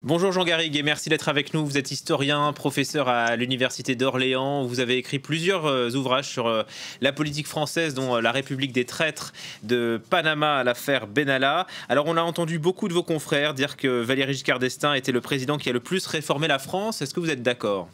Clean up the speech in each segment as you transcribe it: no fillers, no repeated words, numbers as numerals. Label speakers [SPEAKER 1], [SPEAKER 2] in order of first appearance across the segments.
[SPEAKER 1] Bonjour Jean Garrigue et merci d'être avec nous. Vous êtes historien, professeur à l'Université d'Orléans. Vous avez écrit plusieurs ouvrages sur la politique française, dont La République des traîtres, de Panama à l'affaire Benalla. Alors on a entendu beaucoup de vos confrères dire que Valéry Giscard d'Estaing était le président qui a le plus réformé la France. Est-ce que vous êtes d'accord ?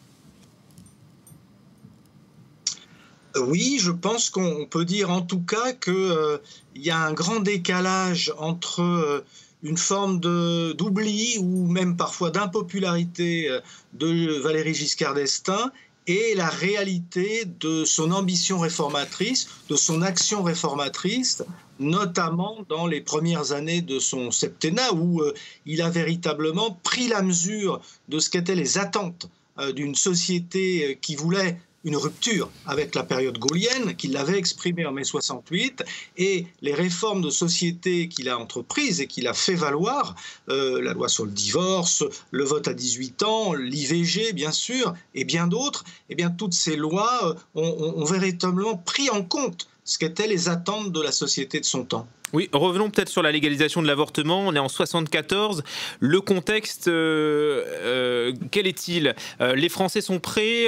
[SPEAKER 2] Oui, je pense qu'on peut dire en tout cas qu'il y a un grand décalage entre une forme d'oubli ou même parfois d'impopularité de Valéry Giscard d'Estaing et la réalité de son ambition réformatrice, de son action réformatrice, notamment dans les premières années de son septennat où il a véritablement pris la mesure de ce qu'étaient les attentes d'une société qui voulait une rupture avec la période gaullienne, qu'il avait exprimée en mai 68, et les réformes de société qu'il a entreprises et qu'il a fait valoir, la loi sur le divorce, le vote à 18 ans, l'IVG bien sûr, et bien d'autres, eh bien toutes ces lois ont véritablement pris en compte ce qu'étaient les attentes de la société de son temps.
[SPEAKER 1] Oui, revenons peut-être sur la légalisation de l'avortement. On est en 74. Le contexte, quel est-il ? Les Français sont prêts ?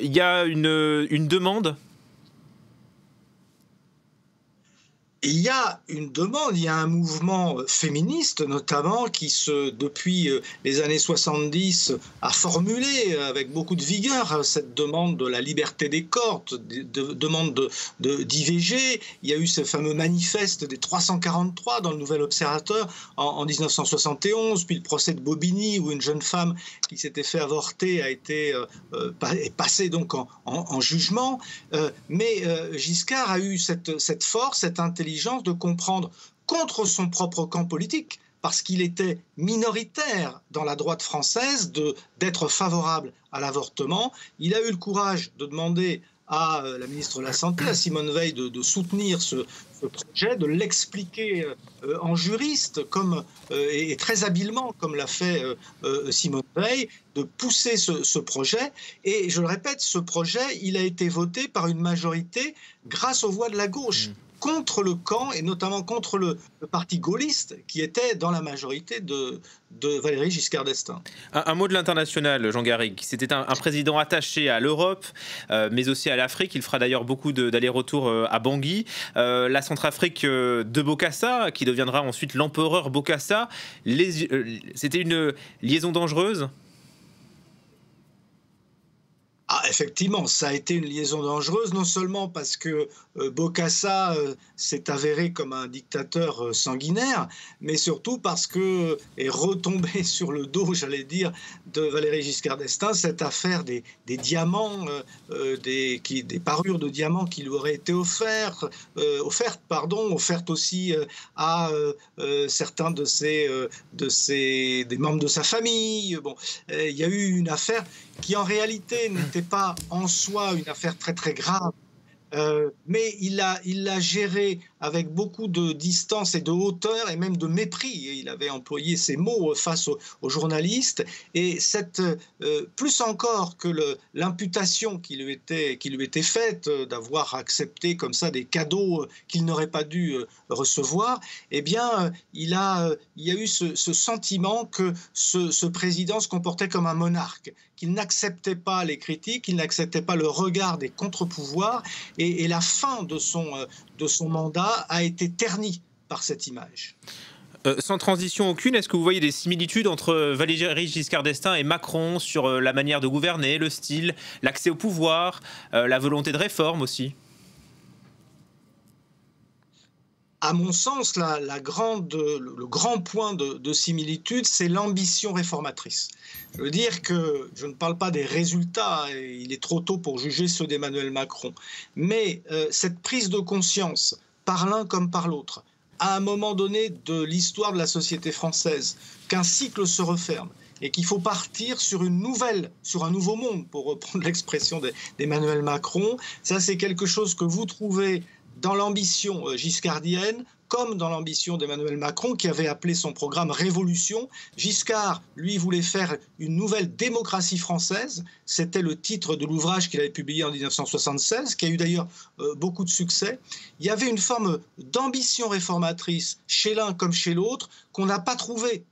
[SPEAKER 1] Il y a une demande ?
[SPEAKER 2] Il y a une demande, il y a un mouvement féministe notamment qui, depuis les années 70, a formulé avec beaucoup de vigueur cette demande de la liberté des corps, demande d'IVG. Il y a eu ce fameux manifeste des 343 dans le Nouvel Observateur en 1971, puis le procès de Bobigny où une jeune femme qui s'était fait avorter a été passée donc en jugement. Mais Giscard a eu cette force, cette intelligence de comprendre contre son propre camp politique, parce qu'il était minoritaire dans la droite française, d'être favorable à l'avortement. Il a eu le courage de demander à la ministre de la Santé, à Simone Veil, de soutenir ce projet, de l'expliquer en juriste, et très habilement, comme l'a fait Simone Veil, de pousser ce projet. Et je le répète, ce projet, il a été voté par une majorité grâce aux voix de la gauche, contre le camp et notamment contre le parti gaulliste qui était dans la majorité de Valéry Giscard d'Estaing.
[SPEAKER 1] Un mot de l'international, Jean Garrigue. C'était un président attaché à l'Europe, mais aussi à l'Afrique. Il fera d'ailleurs beaucoup d'allers-retours à Bangui. La Centrafrique de Bokassa, qui deviendra ensuite l'empereur Bokassa. C'était une liaison dangereuse ?
[SPEAKER 2] Ah, effectivement, ça a été une liaison dangereuse, non seulement parce que Bokassa s'est avéré comme un dictateur sanguinaire, mais surtout parce que est retombé sur le dos, j'allais dire, de Valéry Giscard d'Estaing cette affaire des diamants, des parures de diamants qui lui auraient été offertes aussi à certains des membres de sa famille. Bon, il y a eu une affaire qui en réalité n'était pas en soi une affaire très très grave, mais il l'a géré avec beaucoup de distance et de hauteur et même de mépris. Il avait employé ces mots face aux journalistes, et plus encore que l'imputation qui lui était faite d'avoir accepté comme ça des cadeaux qu'il n'aurait pas dû recevoir, eh bien il y a eu ce sentiment que ce président se comportait comme un monarque, qu'il n'acceptait pas les critiques, qu'il n'acceptait pas le regard des contre-pouvoirs, et la fin de son mandat a été ternie par cette image.
[SPEAKER 1] Sans transition aucune, est-ce que vous voyez des similitudes entre Valéry Giscard d'Estaing et Macron sur la manière de gouverner, le style, l'accès au pouvoir, la volonté de réforme aussi ?
[SPEAKER 2] À mon sens, le grand point de similitude, c'est l'ambition réformatrice. Je veux dire que je ne parle pas des résultats, et il est trop tôt pour juger ceux d'Emmanuel Macron, mais cette prise de conscience, par l'un comme par l'autre, à un moment donné de l'histoire de la société française, qu'un cycle se referme et qu'il faut partir sur un nouveau monde, pour reprendre l'expression d'Emmanuel Macron. Ça, c'est quelque chose que vous trouvez dans l'ambition giscardienne comme dans l'ambition d'Emmanuel Macron, qui avait appelé son programme Révolution. Giscard, lui, voulait faire une nouvelle démocratie française. C'était le titre de l'ouvrage qu'il avait publié en 1976, qui a eu d'ailleurs beaucoup de succès. Il y avait une forme d'ambition réformatrice chez l'un comme chez l'autre qu'on n'a pas trouvé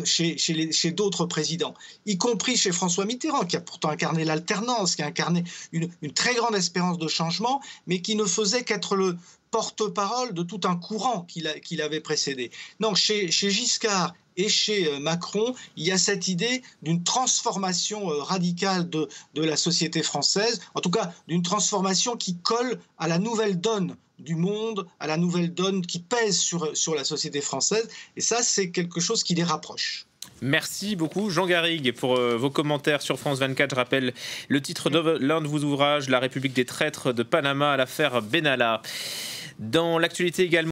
[SPEAKER 2] chez d'autres présidents, y compris chez François Mitterrand, qui a pourtant incarné l'alternance, qui a incarné une très grande espérance de changement, mais qui ne faisait qu'être le porte-parole de tout un courant qui l'avait précédé. Non, chez Giscard et chez Macron, il y a cette idée d'une transformation radicale de la société française, en tout cas d'une transformation qui colle à la nouvelle donne du monde, à la nouvelle donne qui pèse sur la société française. Et ça, c'est quelque chose qui les rapproche.
[SPEAKER 1] Merci beaucoup Jean Garrigue pour vos commentaires sur France 24. Je rappelle le titre de l'un de vos ouvrages, La République des traîtres de Panama à l'affaire Benalla. Dans l'actualité également,